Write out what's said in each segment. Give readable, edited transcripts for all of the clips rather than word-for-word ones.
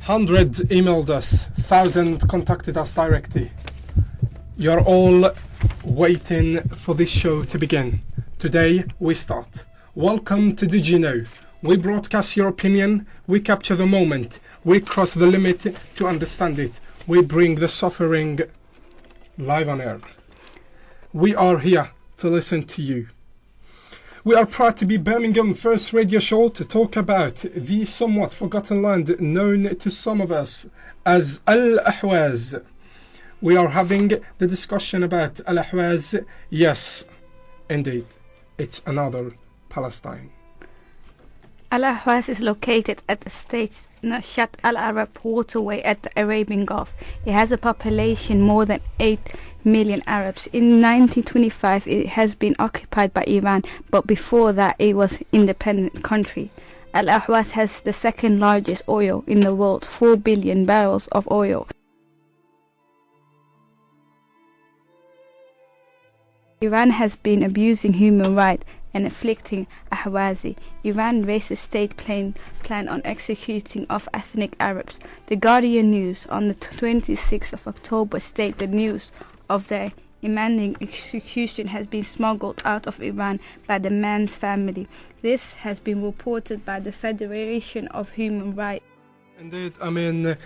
100 emailed us, 1,000 contacted us directly. You're all waiting for this show to begin. Today we start. Welcome to Did You Know? We broadcast your opinion, we capture the moment, we cross the limit to understand it. We bring the suffering live on air. We are here to listen to you. We are proud to be Birmingham's first radio show to talk about the somewhat forgotten land known to some of us as AL-AHWAZ. We are having the discussion about AL-AHWAZ. Yes, indeed, it's another Palestine. AL-AHWAZ is located at the state's Nashat al-Arab waterway at the Arabian Gulf. It has a population more than 8 million Arabs. In 1925 it has been occupied by Iran, but before that it was an independent country. AL-AHWAZ has the second largest oil in the world, 4 billion barrels of oil. Iran has been abusing human rights and afflicting Ahwazi. Iran racist state plan on executing of ethnic Arabs. The Guardian News on the 26th of October state the news of their impending execution has been smuggled out of Iran by the man's family. This has been reported by the Federation of Human Rights. Indeed, I mean,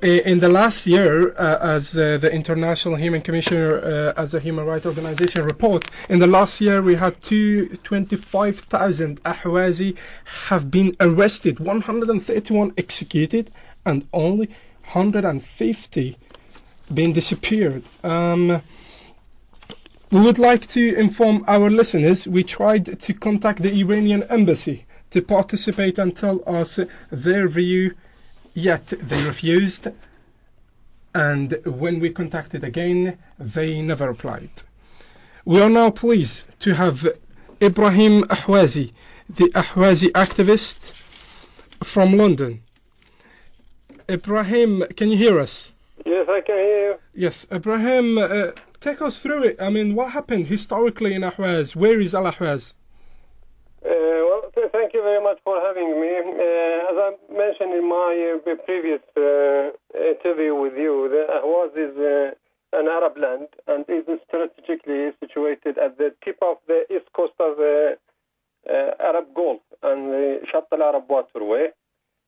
in the last year, as the International Human Commissioner, as a human rights organization report, in the last year we had 25,000 Ahwazi have been arrested, 131 executed, and only 150 been disappeared. We would like to inform our listeners, we tried to contact the Iranian embassy to participate and tell us their view, yet they refused, and when we contacted again, they never replied. We are now pleased to have Ibrahim Ahwazi, the Ahwazi activist from London. Ibrahim, can you hear us? Yes, I can hear you. Yes, Ibrahim, take us through it. I mean, what happened historically in Ahwaz? Where is AL-AHWAZ? Thank you very much for having me. As I mentioned in my previous interview with you, the Ahwaz is an Arab land and is strategically situated at the tip of the east coast of the Arab Gulf and the Shatt al-Arab waterway.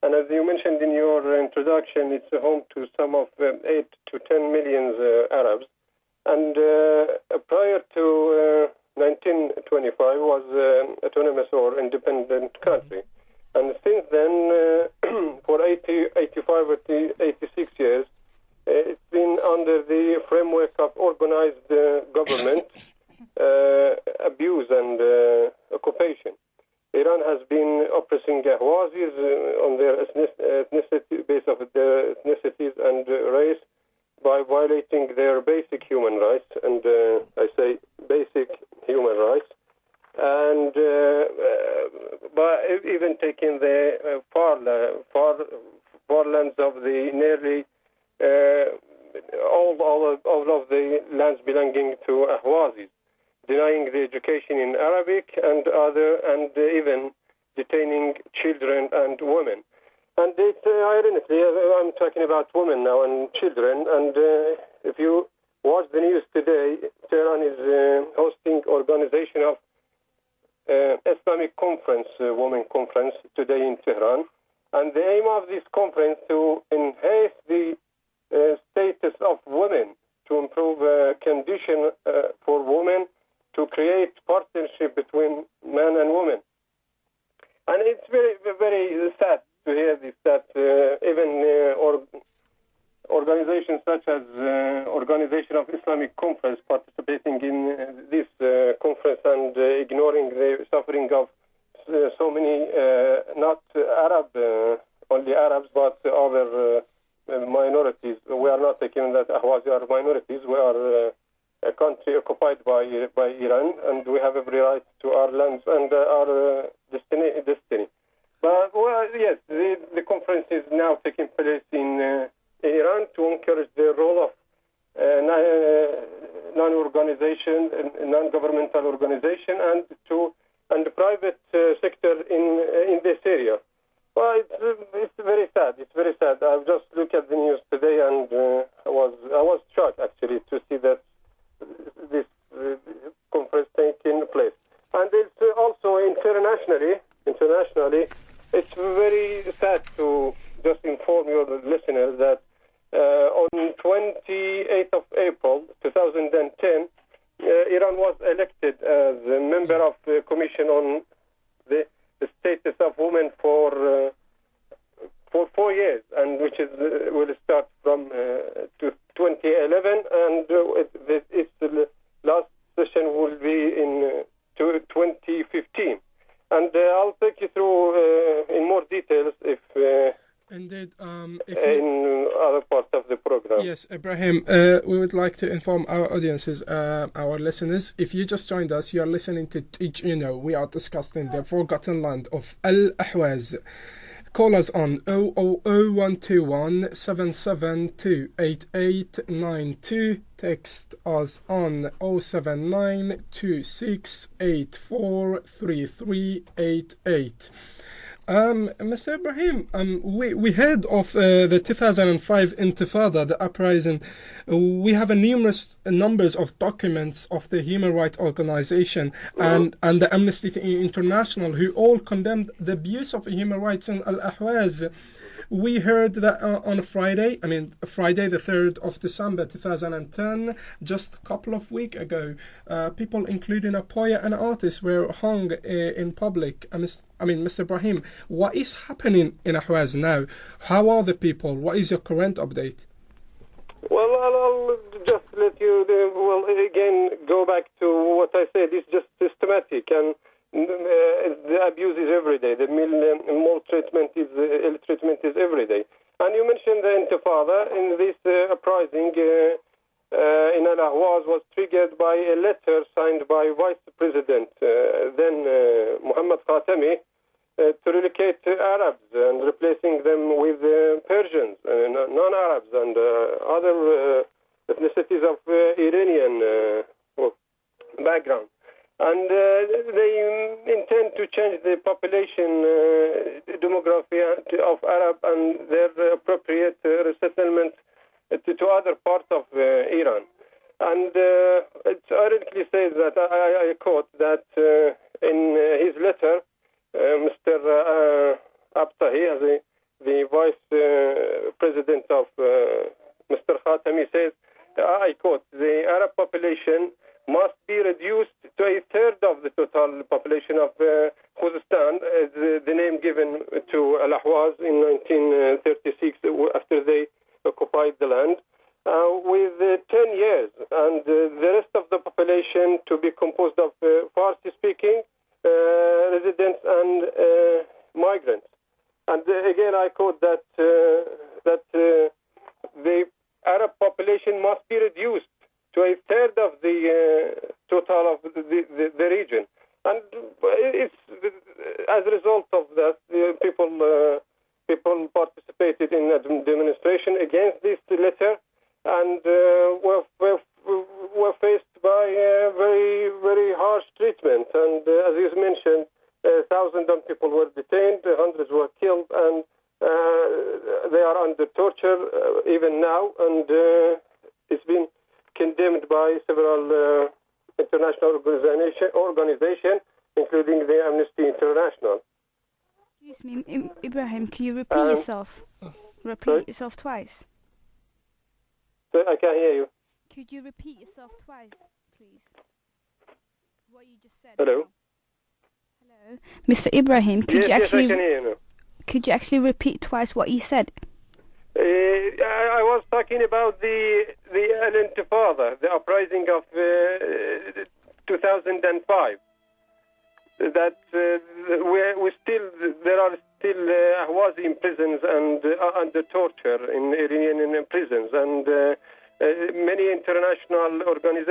And as you mentioned in your introduction, it's home to some of 8 to 10 million Arabs. And prior to 1925 was autonomous or independent country. And since then, for 85 or 86 years, it's been under the framework of organized government, abuse and occupation. Iran has been oppressing Ahwazis on their ethnicity, base of their ethnicities and race, by violating their basic human rights, and I say basic human rights, and by even taking the far lands of the nearly all of the lands belonging to Ahwazis, denying the education in Arabic and even detaining children and women. And it's ironically, I'm talking about women now and children, and if you watch the news today, Tehran is hosting organization of Islamic conference, women conference today in Tehran, and the aim of this conference to enhance the status of women, to improve condition for women, to create partnership between men and women. And it's very, very sad to hear this, that even organizations such as Organization of Islamic Conference participating in this conference and ignoring the suffering of so many, not Arab, only Arabs, but other minorities. We are not taking that Ahwazi are minorities. We are a country occupied by Iran, and we have every right to our lands and our destiny. But, well, yes, the conference is now taking place in Iran to encourage the role of non-governmental organization and the private sector in this area. Well, it's very sad. It's very sad. I've just internationally, it's very sad to just inform your listeners that on 28th of April 2010, Iran was elected as a member of the Commission on the Status of Women for 4 years, and which will start from 2011, and its last session will be in 2015. And I'll take you through in more details if Indeed. in other parts of the program. Yes, Ibrahim, we would like to inform our audiences, our listeners, if you just joined us, you are listening to kNOW. We are discussing the forgotten land of AL-AHWAZ. Call us on 00121 772 8892. Text us on 079 26 84 3388. Mr. Ibrahim, we heard of the 2005 Intifada, the uprising. We have numerous numbers of documents of the human rights organization and the Amnesty International, who all condemned the abuse of human rights in Al-Ahwaz. We heard that on Friday the 3rd of December 2010, just a couple of weeks ago, people including a poet and artist were hung in public. Mr. Ibrahim, what is happening in Ahwaz now? How are the people? What is your current update? Well, I'll just let you, again, go back to what I said. It's just systematic, and the abuse is every day. The maltreatment ill-treatment is every day. And you mentioned the Intifada. In this uprising in Al-Ahwaz was triggered by a letter signed by Vice President, then Muhammad Khatami, to relocate Arabs and replacing them with Persians, non-Arabs, and other ethnicities of Iranian background. And they intend to change the population demography of Arab and their appropriate resettlement to other parts of Iran. And it ironically says that, I quote, that in his letter, Mr. Abtahi, the vice president of Mr. Khatami, says, I quote, the Arab population must be reduced to a third of the total population of Khuzestan, as the name given to Al-Ahwaz in 1936 after they occupied the land, with 10 years, and the rest of the population to be composed of Farsi-speaking residents and migrants. And again, I quote that the Arab population must be reduced to a third of the total of the region. And it's as a result of that, people participated in a demonstration against this letter, and were faced by very, very harsh treatment. And as you mentioned, thousands of people were detained, hundreds were killed, and they are under torture even now. And it's been condemned by several international organizations, including the Amnesty International. Excuse me, Ibrahim, can you repeat yourself? Repeat yourself twice. I can't hear you. Could you repeat yourself twice, please? What you just said. Hello? Hello? Mr. Ibrahim, could you actually... Yes, I can hear you now. Could you actually repeat twice what you said? I was talking about the Al-Intifada, the uprising of 2005. That there are still Ahwazi in prisons and under torture in Iranian prisons, and many international organizations